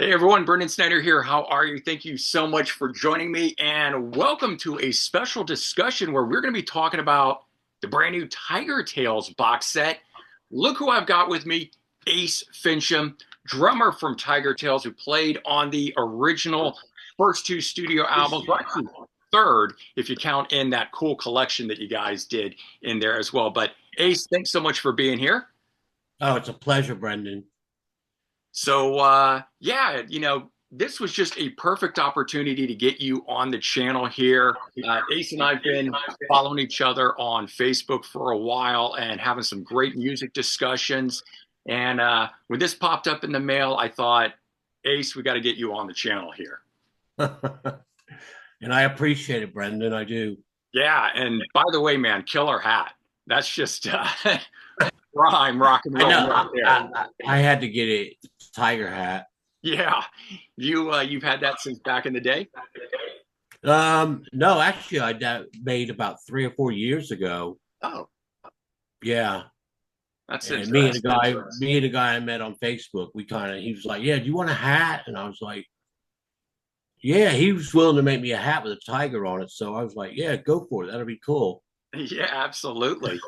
Hey everyone, Brendan Snyder here. How are you? Thank you so much for joining me, and welcome to a special discussion where we're going to be talking about the brand new Tigertailz box set. Look who I've got with me, Ace Finchum, drummer from Tigertailz, who played on the original first two studio albums, well, actually third, if you count in that cool collection that you guys did in there as well. But Ace, thanks so much for being here. Oh, it's a pleasure, Brendan. So, yeah, this was just a perfect opportunity to get you on the channel here. Ace and I've been following each other on Facebook for a while and having some great music discussions. And when this popped up in the mail, I thought, Ace, we got to get you on the channel here. And I appreciate it, Brendan. I do. Yeah, and by the way, man, killer hat. That's just prime rock and I roll know. right there. I had to get a tiger hat. Yeah, you've had that since back in the day. No, actually, made about 3 or 4 years ago. Oh, Yeah, that's and interesting. me and a guy I met on Facebook, he was like, "Yeah, do you want a hat?" And I was like, "Yeah." He was willing to make me a hat with a tiger on it, so I was like, "Yeah, go for it. That'll be cool." Yeah, absolutely.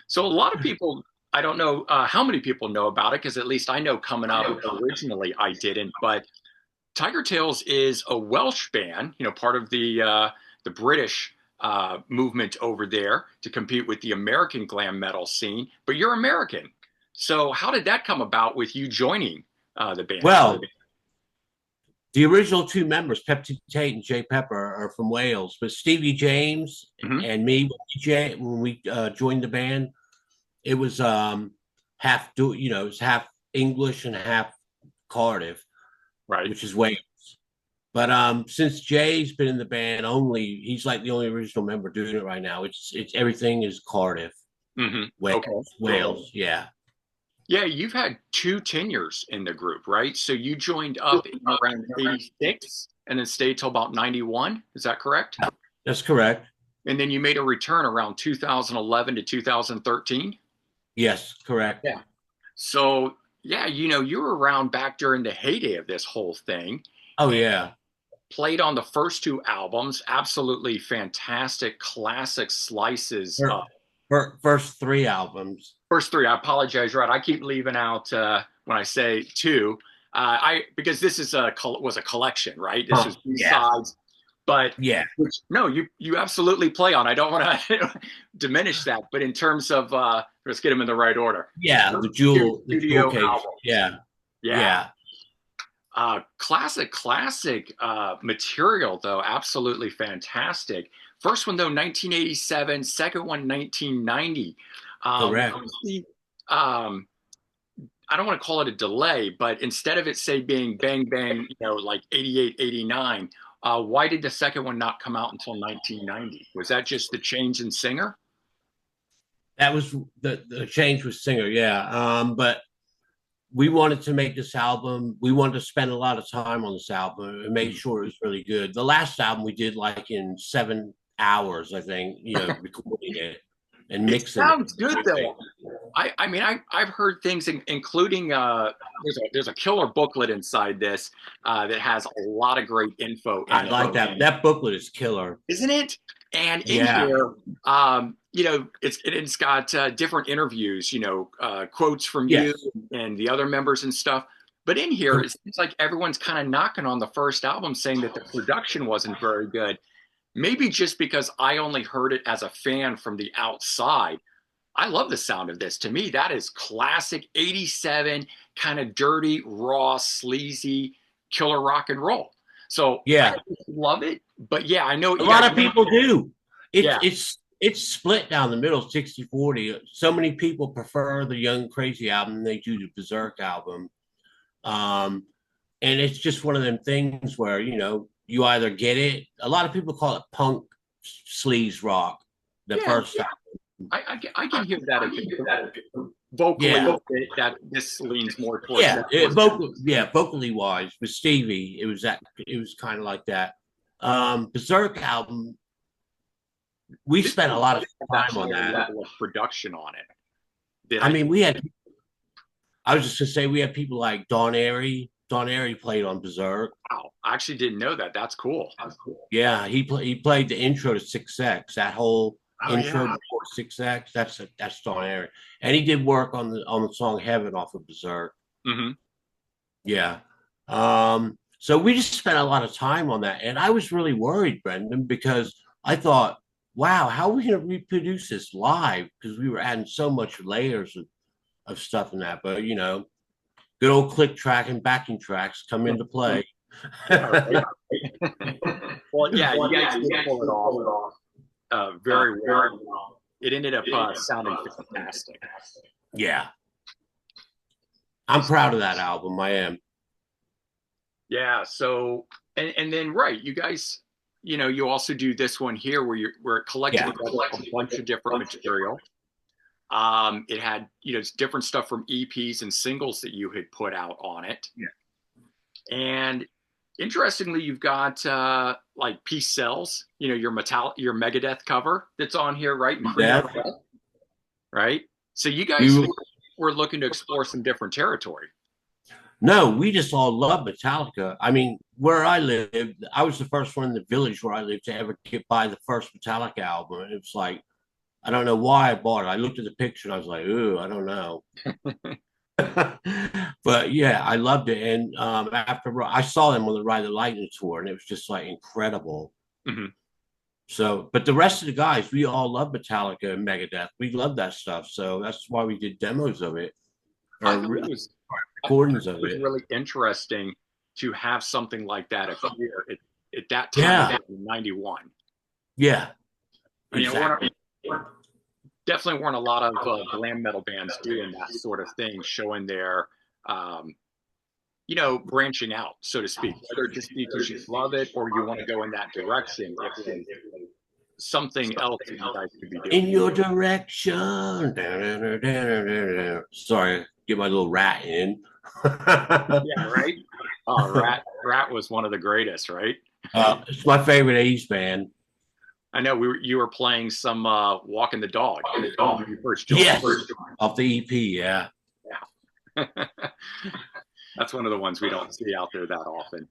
So a lot of people, I don't know how many people know about it, because at least I know coming up originally I didn't. But Tigertailz is a Welsh band, part of the British movement over there to compete with the American glam metal scene. But you're American, so how did that come about with you joining the band? Well, the original two members, Pepsi Tate and Jay Pepper, are from Wales, but Stevie James Hmm. and me, when we joined the band, it was it was half English and half Cardiff, Right. which is Wales. But since Jay's been in the band, he's like the only original member doing it right now. It's everything is Cardiff, Hmm. Wales, Okay. Wales, yeah. Yeah, you've had two tenures in the group, right? So you joined up in around 86 and then stayed till about 91. Is that correct? That's correct. And then you made a return around 2011 to 2013. Yes, correct. Yeah. So, yeah, you were around back during the heyday of this whole thing Oh and yeah. played on the first two albums. Absolutely fantastic classic slices. First three albums. First three, I apologize, right? I keep leaving out when I say two. I because this was a collection, right? This was Yeah, B-sides, but yeah. no, you absolutely play on. I don't want to diminish that, but in terms of let's get them in the right order. Yeah, First two the jewel studio case. albums, Yeah, yeah, yeah. classic material though, absolutely fantastic. First one though, 1987. Second one, 1990. Correct. Obviously, um, I don't want to call it a delay, but instead of it say being bang bang, like 88, 89, why did the second one not come out until 1990? Was that just the change in singer? That was the change with singer, yeah. But we wanted to make this album. We wanted to spend a lot of time on this album and make sure it was really good. The last album we did like in 7 hours, I think, recording it and It mixing it. sounds good though. I mean, I've heard things, including there's a killer booklet inside this that has a lot of great info in I it, like that. That booklet is killer. isn't it? And in Yeah. here, it's got different interviews, quotes from you Yes. and the other members and stuff. But in here, it seems like everyone's kind of knocking on the first album, saying that the production wasn't very good. Maybe just because I only heard it as a fan from the outside. I love the sound of this. To me, that is classic 87, kind of dirty, raw, sleazy, killer rock and roll. So I Yeah. love it. But yeah, I know what A you lot guys of mean. people do. It's Yeah. it's it's split down the middle, 60-40. So many people prefer the Young Crazy album than they do the Berserk album. Um, and it's just one of them things where, you either get it. A lot of people call it punk sleaze rock, the Yeah. first album. I can hear that a bit. Vocally, Yeah. that this leans more towards Yeah. that. Vocally wise, with Stevie, it was kind of like that. Berserk album, we This spent a lot of that time on higher that. level of production on it. Did I I? mean, I was just gonna say we had people like Don Airy. Don Airy played on Berserk. Wow, I actually didn't know that. That's cool. Yeah, he played the intro to Six X. That whole Oh intro yeah. before Six X. That's Don Airy, and he did work on the song Heaven off of Berserk. Hmm. Yeah. So we just spent a lot of time on that, and I was really worried, Brendan, because I thought, wow, how are we going to reproduce this live? Because we were adding so much layers of stuff in that, but good old click track and backing tracks come into play. Yeah, right. Well, yeah, you guys did pull it off very well. It ended up sounding fantastic. Yeah, I'm proud of that album. I am. Yeah. So, and then right, you guys, you also do this one here where it collected Yeah. together a bunch of different material. It had different stuff from EPs and singles that you had put out on it. Yeah. And interestingly, you've got like Peace Cells, your Megadeth cover that's on here, right? And Yeah. Right. So you guys were looking to explore some different territory. No, we just all love Metallica. I mean, where I lived, I was the first one in the village where I lived to ever get by the first Metallica album. And it was like, I don't know why I bought it. I looked at the picture and I was like, ooh, I don't know. But yeah, I loved it. And after I saw them on the Ride the Lightning tour, and it was just like incredible. Mm-hmm. So, but the rest of the guys, we all love Metallica and Megadeth. We love that stuff. So that's why we did demos of it, I or thought it was recordings of it. Really interesting to have something like that appear at that time, Yeah. in '91. Yeah, exactly. Definitely weren't a lot of glam metal bands doing that sort of thing, showing their, branching out, so to speak, whether just because you love it or you want to go in that direction. If something else that you guys could be doing. In your direction. Sorry, get my little rat in. Yeah, right. Rat was one of the greatest, right? It's my favorite 80s band. I know you were playing some Walking the Dog. Yes, off the EP, yeah. Yeah. That's one of the ones we don't see out there that often.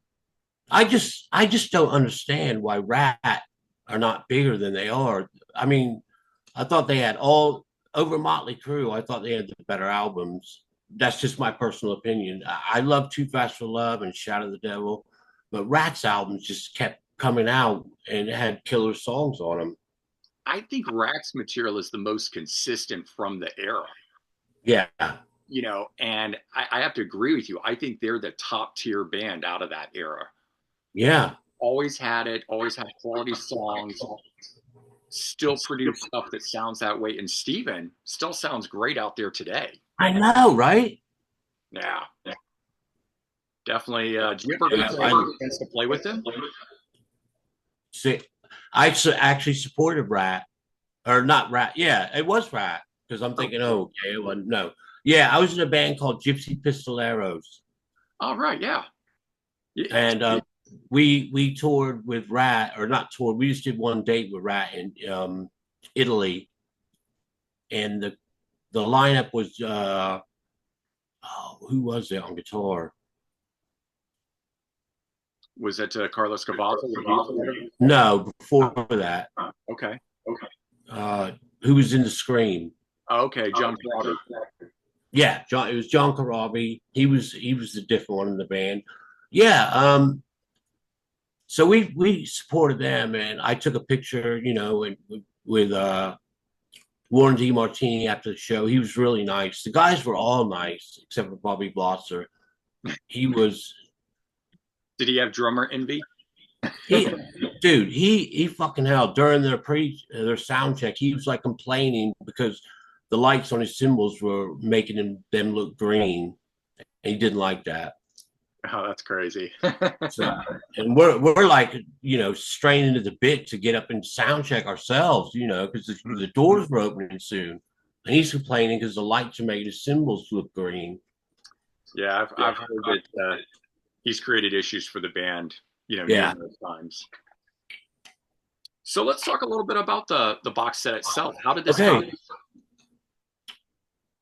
I just don't understand why Rat are not bigger than they are. I mean, I thought they had all over Motley Crue. I thought they had the better albums. That's just my personal opinion. I love Too Fast for Love and Shout of the Devil, but Rat's albums just kept coming out and had killer songs on them. I think Rat's material is the most consistent from the era. Yeah. And I have to agree with you. I think they're the top tier band out of that era. Yeah. Always had quality songs, still produce stuff that sounds that way. And Steven still sounds great out there today. I know, right? Yeah. Definitely. Do you ever get a chance to play with him? See, I actually supported Rat, or not Rat. Yeah, it was Rat, because I'm thinking, oh, okay, it wasn't. No. Yeah, I was in a band called Gypsy Pistoleros. Oh, right, yeah. And we toured with Rat, or not toured. We just did one date with Rat in Italy, and the lineup was who was it on guitar? Was it Carlos Cavazza? No, before that. Okay. Who was in the Scream? Oh, okay, John Corabi. Yeah, John. It was John Corabi. He was the different one in the band. Yeah. So we supported them, and I took a picture, with Warren DeMartini after the show. He was really nice. The guys were all nice, except for Bobby Blotzer. He was. Did he have drummer envy? He fucking hell. During their sound check, he was like complaining because the lights on his cymbals were making them look green, and he didn't like that. Oh, that's crazy. And we're like, straining to the bit to get up and sound check ourselves, because the doors were opening soon, and he's complaining because the lights are making his cymbals look green. Yeah, I've heard that he's created issues for the band, numerous times. So let's talk a little bit about the box set itself. How did this come?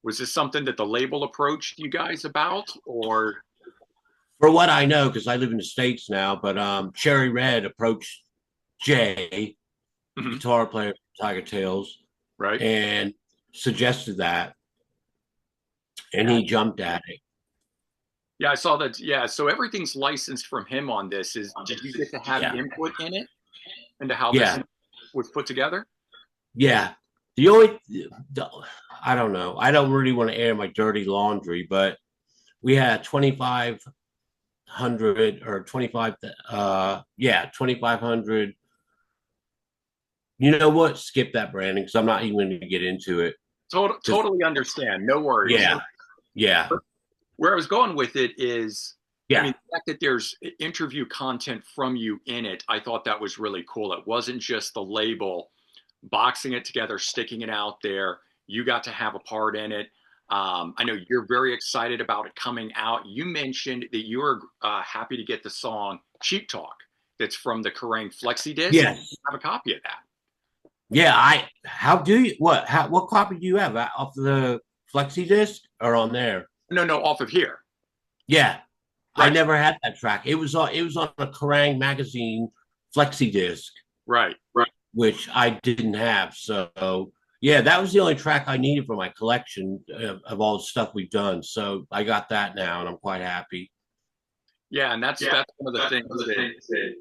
Was this something that the label approached you guys about, or? For what I know, because I live in the States now, but Cherry Red approached Jay, the Mhm. guitar player from Tigertailz, Right? and suggested that, and he jumped at it. Yeah, I saw that. Yeah, so everything's licensed from him on this. Did you get to have Yeah, input in it into how this yeah, was put together? yeah. The only, the, I don't know. I don't really want to air my dirty laundry, but we had 2,500 or 25, yeah, 2,500. You know what? Skip that, Brandon, because I'm not even going to get into it. Because Totally understand. No worries. yeah, yeah, Where I was going with it is, I yeah, mean, the fact that there's interview content from you in it, I thought that was really cool. It wasn't just the label boxing it together, sticking it out there. You got to have a part in it. I know you're very excited about it coming out. You mentioned that you were happy to get the song Cheap Talk that's from the Kerrang Flexi disc. yes, Have a copy of that. yeah. How do you, what copy do you have off the flexi disc or on there? No, no, off of here. Yeah, I Right, never had that track. It was on a Kerrang magazine flexi disc, right, right. which I didn't have. So yeah, that was the only track I needed for my collection of all the stuff we've done. So I got that now, and I'm quite happy. Yeah, and Yeah, that's one of the that's things one of the that things that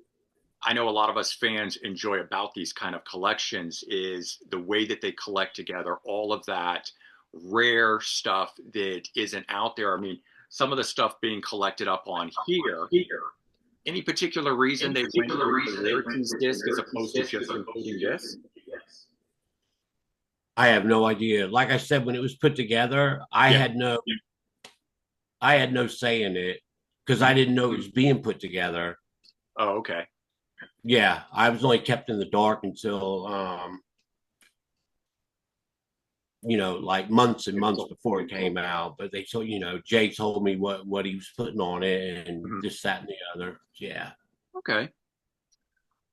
I know a lot of us fans enjoy about these kind of collections is the way that they collect together all of that rare stuff that isn't out there. I mean, some of the stuff being collected up on here. here. Any particular reason In they went particular with the reason they went rarities for disc as American opposed to disc as just opposed to including just this? yes. I have no idea. Like I said, when it was put together, Yeah. I had no say in it because I Mhm. didn't know it was being put together. Oh, okay. Yeah, I was only kept in the dark until like months and months before it came out. But they told Jay told me what he was putting on it and Mhm. this, that, and the other. Yeah. Okay.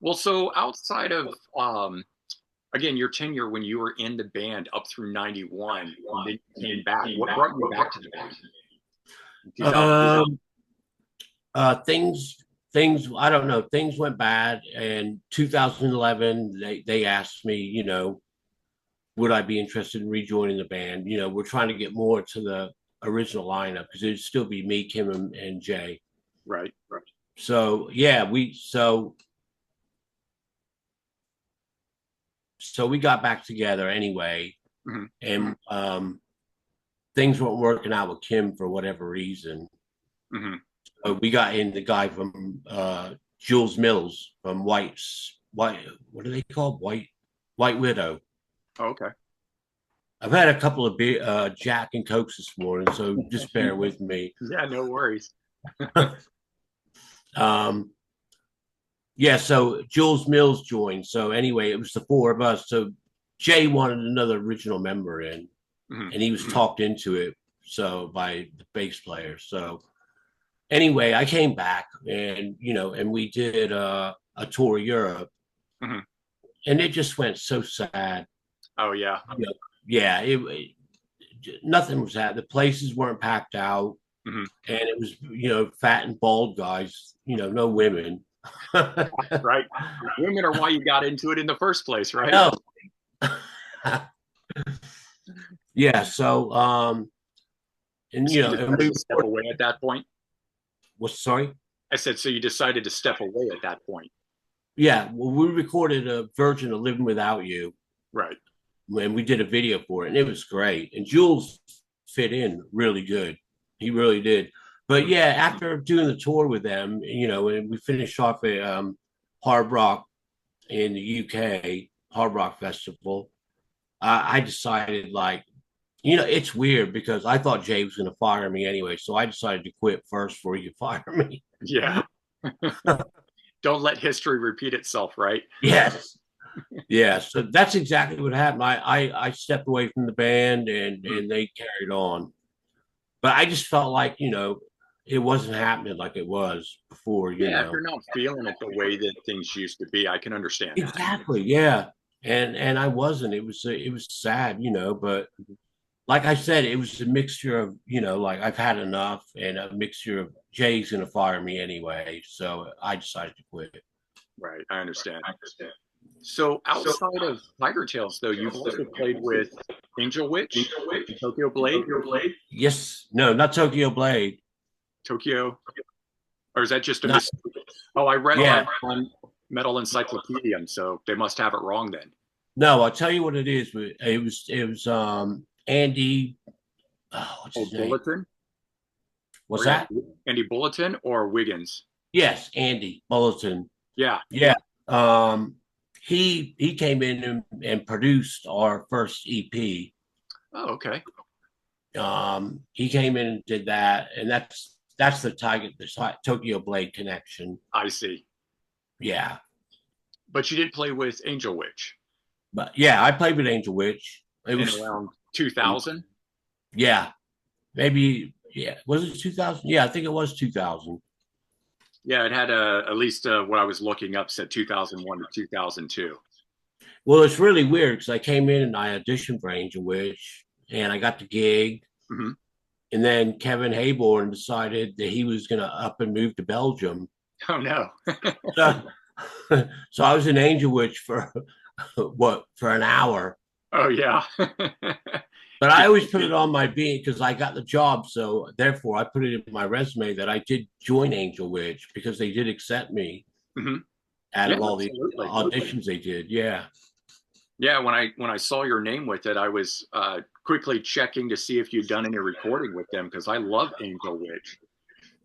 Well, so outside of again your tenure when you were in the band up through 91 and then you came back, what brought you back to the band in 2000? Um, things I don't know. Things went bad in 2011. They asked me, would I be interested in rejoining the band? We're trying to get more to the original lineup because it'd still be me, Kim, and Jay. Right, right. So yeah, we got back together anyway, Mhm. and things weren't working out with Kim for whatever reason. Mhm. We got in the guy from Jules Mills from White. What are they called? White Widow. Oh, okay. I've had a couple of Jack and Cokes this morning, so just bear with me. Yeah, no worries. um, yeah, so Jules Mills joined. So anyway, it was the four of us. So Jay wanted another original member in, Mhm. and he was talked into it by the bass player. So anyway, I came back and we did a tour of Europe, Mhm. and it just went so sad. Oh, yeah. Yeah, nothing was happening. The places weren't packed out, Mhm. and it was fat and bald guys, no women. Right. Women are why you got into it in the first place, right? No. Yeah, so and So you and decided to step away at that point? sorry. I said, so you decided to step away at that point. Yeah, well, we recorded a version of Living Without You Right. when we did a video for it, and it was great. And Jules fit in really good. He really did. But Mhm. yeah, after doing the tour with them, and we finished off at Hard Rock in the UK, Hard Rock Festival, I decided, like, it's weird because I thought Jay was going to fire me anyway. So I decided to quit first before he could fire me. Yeah. Don't let history repeat itself, right? Yes. Yeah, so that's exactly what happened. I stepped away from the band Mhm. and they carried on. But I just felt like, it wasn't happening like it was before. Yeah, if you're not feeling it the way that things used to be, I can understand that. Exactly. Yeah. And I wasn't. It was sad, but like I said, it was a mixture of, like I've had enough, and a mixture of Jay's going to fire me anyway. So I decided to quit. Right, I understand. So outside of Tigertailz, though, you've also played with Angel Witch and Tokyo Blade, Yes. No, not Tokyo Blade. Tokyo, or is that just a Not, mistake? Oh, I read yeah. that on Metal Encyclopedium, so they must have it wrong then. No, I'll tell you what it is. It was Andy. Oh, what's Oh, his name? Bulletin? What's Or yeah, that? Andy Bulletin or Wiggins? Yes, Andy Bulletin. Yeah. Yeah. Um, he came in and produced our first EP. Oh, okay. He came in and did that, and that's the Tokyo Blade connection. I see. Yeah, But you did play with Angel Witch but yeah, I played with Angel Witch. It in was around 2000. yeah, maybe yeah. Was it 2000? Yeah, I think it was 2000. Yeah, it had at least what I was looking up said 2001 to 2002. Well, it's really weird because I came in and I auditioned for Angel Witch, and I got the gig. Hmm. And then Kevin Hayborn decided that he was going to up and move to Belgium. Oh no. So, so I was in Angel Witch for for an hour. Oh yeah. But I always put it on my being because I got the job. So therefore, I put it in my resume that I did join Angel Witch because they did accept me Hmm. out Yeah, of all the absolutely. auditions they did. Yeah. Yeah, when I saw your name with it, I was quickly checking to see if you'd done any recording with them because I love Angel Witch.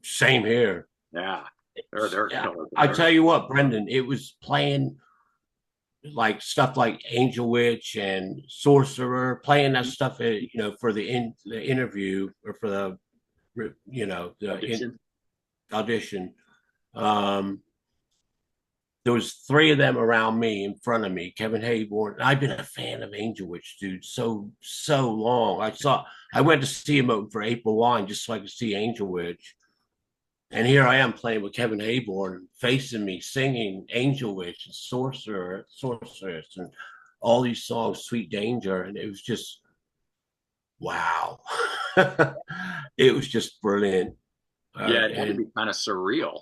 Same here. Yeah, they're Yeah. killer I band. tell you what, Brendan, it was playing like stuff like Angel Witch and Sorcerer, playing that stuff, for the interview or for the Audition. audition. Um, there was three of them around me in front of me. Kevin Hayborn. I've been a fan of Angel Witch, dude, so long. I went to see him open for April Wine just so I could see Angel Witch. And here I am playing with Kevin Hayborn, facing me, singing Angel Witch and Sorceress, and all these songs, Sweet Danger. And it was just, wow. It was just brilliant. Yeah, it had to And be kind of surreal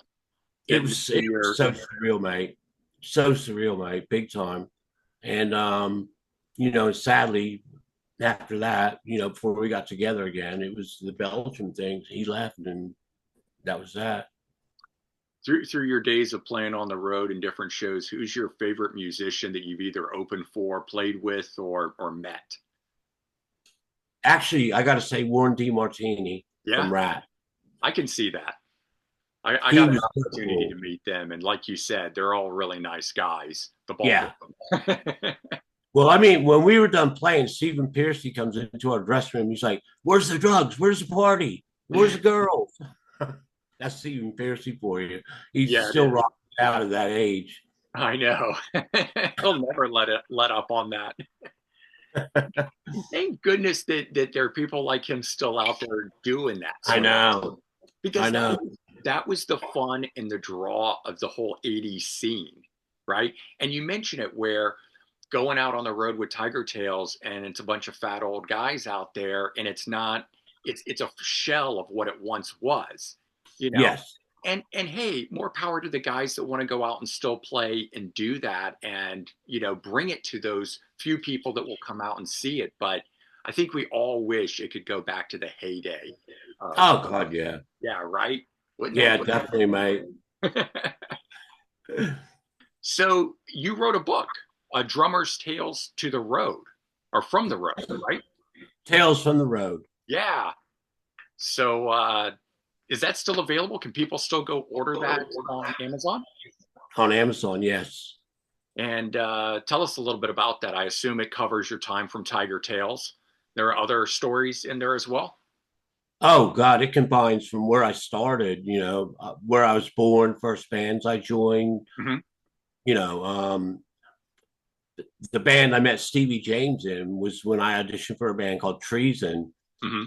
it getting to was, see it was your. so surreal, mate. So surreal, mate, big time. And, sadly, after that, before we got together again, it was the Belgium thing. He left, and that was that. Through your days of playing on the road and different shows, who's your favorite musician that you've either opened for, played with, or met? Actually, I got to say, Warren DeMartini Yeah, from Rat. I can see that. I He got an was opportunity cool. to meet them, and like you said, they're all really nice guys, the bulk Yeah. of them. Well, I mean, when we were done playing, Stephen Piercy comes into our dressing room. He's like, "Where's the drugs? Where's the party? Where's the girls?" That's Stephen Piercy for you. He's Yeah, it still is. rocking out at that age. I know. He'll never let up on that. Thank goodness that there are people like him still out there doing that I sort of, know. I because know. that was the fun and the draw of the whole 80s scene, right? And you mention it where going out on the road with Tigertailz and it's a bunch of fat old guys out there and it's a shell of what it once was, you know. Yes. And hey, more power to the guys that want to go out and still play and do that and bring it to those few people that will come out and see it. But I think we all wish it could go back to the heyday of, Oh God, yeah. yeah, right? Wouldn't Yeah, that definitely, mate. So you wrote a book, A Drummer's Tales to the Road, or From the Road, right? Tales from the Road Yeah. So is that still available? Can people still go order that on Amazon? on Amazon. Yes. And tell us a little bit about that. I assume it covers your time from Tigertailz. There are other stories in there as well. Oh God, it combines from where I started, where I was born, first bands I joined, Hmm. you know, the band I met Stevie James in was when I auditioned for a band called Treason. Hmm.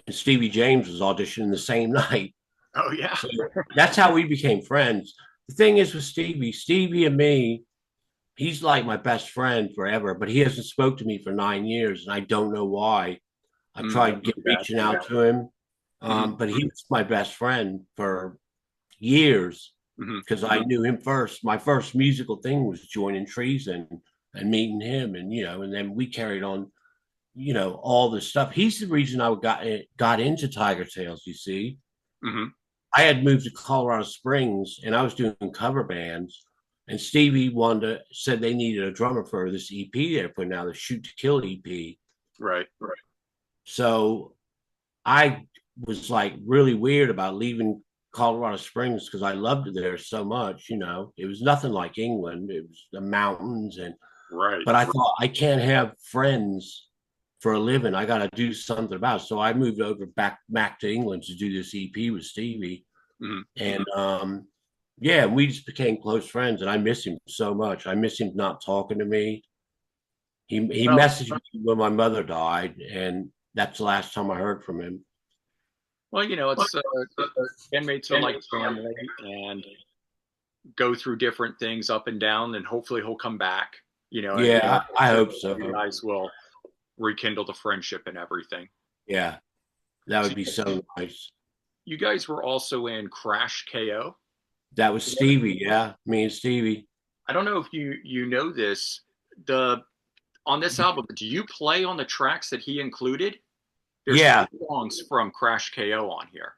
And Stevie James was auditioning the same night. Oh yeah. So that's how we became friends. The thing is with Stevie and me, he's like my best friend forever, but he hasn't spoke to me for 9 years, and I don't know why. I tried reaching out to him, Mm-hmm. but he was my best friend for years Mm-hmm. because I knew him first. My first musical thing was joining Treason and meeting him, and and then we carried on, all this stuff. He's the reason I got into Tigertailz. You see, Mm-hmm. I had moved to Colorado Springs and I was doing cover bands. And Stevie said they needed a drummer for this EP they're putting out, the Shoot to Kill EP. Right. Right. So I was like really weird about leaving Colorado Springs because I loved it there so much. It was nothing like England. It was the mountains Right. but I thought I can't have friends for a living. I got to do something about it. So I moved over back to England to do this EP with Stevie, Mm-hmm. and yeah, we just became close friends. And I miss him so much. I miss him not talking to me. He Well, messaged me when my mother died, and that's the last time I heard from him. well, it's bandmates are like family and go through different things up and down, and hopefully he'll come back. And Yeah, I hope so. you guys will rekindle the friendship and everything. Yeah, that So would be so nice. you guys were also in Crash KO. That was Stevie. Yeah, me and Stevie. I don't know if you know this. The On this album, do you play on the tracks that he included? There's Yeah. 2 songs from Crash KO on here.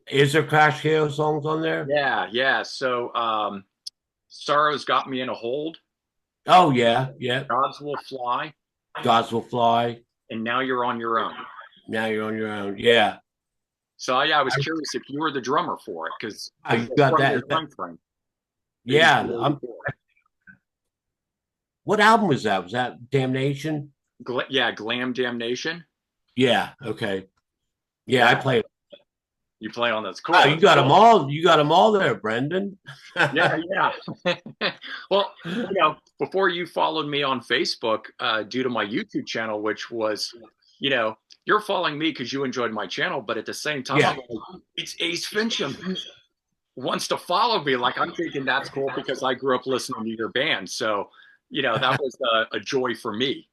Is there Crash KO songs on there? Yeah, yeah. So Sorrow's Got Me in a Hold. Oh yeah, yeah. Gods Will Fly. Gods Will Fly. And Now You're on Your Own. Now You're on Your Own. Yeah. So yeah, I was curious if you were the drummer for it because I got that. Yeah. What album was that? Was that Damnation? Yeah, Glam Damnation. Yeah. Okay. Yeah, I played. You play on those. Cool. Oh, you got them all. You got them all there, Brendan. Yeah, yeah. Well, before you followed me on Facebook, due to my YouTube channel, which was, you're following me because you enjoyed my channel, but at the same time, Yeah. It's Ace Finchum wants to follow me. Like I'm thinking that's cool because I grew up listening to your band, so that was a joy for me.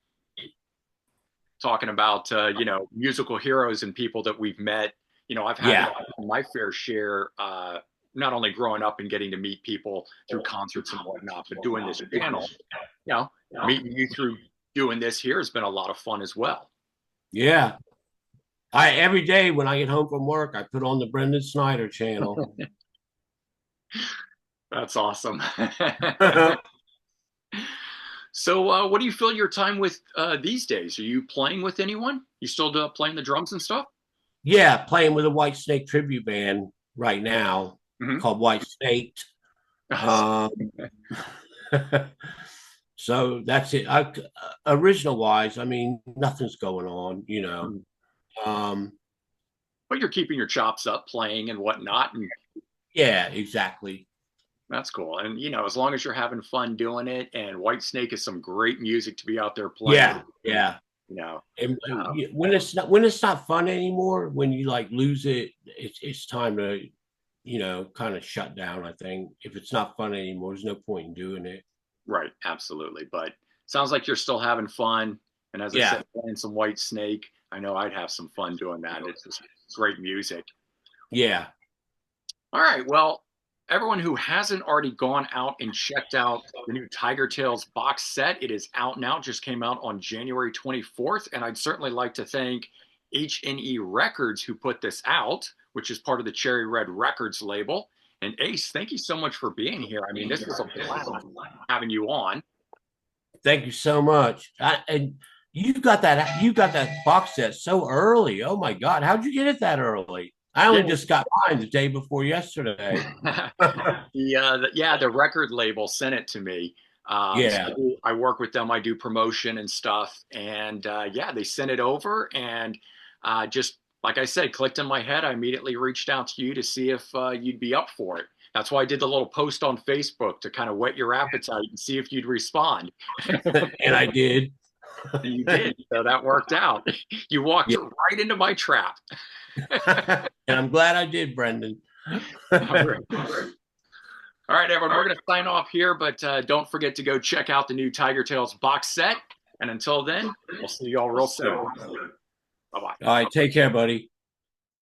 Talking about musical heroes and people that we've met. I've had my fair share, not only growing up and getting to meet people through concerts and whatnot, but doing this channel, meeting you through doing this here has been a lot of fun as well. Yeah. Every day when I get home from work, I put on the Brendan Snyder channel. That's awesome. So what do you fill your time with these days? Are you playing with anyone? You still playing the drums and stuff? Yeah, playing with a White Snake tribute band right now called White Snake. So that's it. Original wise, I mean, nothing's going on, But you're keeping your chops up, playing and whatnot. And yeah, exactly. that's cool. And as long as you're having fun doing it, and White Snake is some great music to be out there playing. Yeah. And when it's not fun anymore, when you like lose it, it's time to kind of shut down. I think if it's not fun anymore, there's no point in doing it. Right, absolutely. But sounds like you're still having fun. And as I said, playing some White Snake, I know I'd have some fun doing that. It's just great music. Yeah. All right. Well, everyone who hasn't already gone out and checked out the new Tigertailz box set, it is out now. Just came out on January 24th. And I'd certainly like to thank H&E Records who put this out, which is part of the Cherry Red Records label. And Ace, thank you so much for being here. I mean, this was a blast having you on. Thank you so much. And you got that box set so early. Oh my God. How'd you get it that early? I only just got mine the day before yesterday. The record label sent it to me. So I work with them. I do promotion and stuff. And they sent it over. And just like I said, clicked in my head. I immediately reached out to you to see if you'd be up for it. That's why I did the little post on Facebook to kind of whet your appetite and see if you'd respond. And I did. You did. So that worked out. You walked right into my trap. And I'm glad I did, Brendan. All right, everyone, we're going to sign off here, but don't forget to go check out the new Tigertailz box set. And until then, we'll see you all real soon. Bye bye. All right, take care, buddy.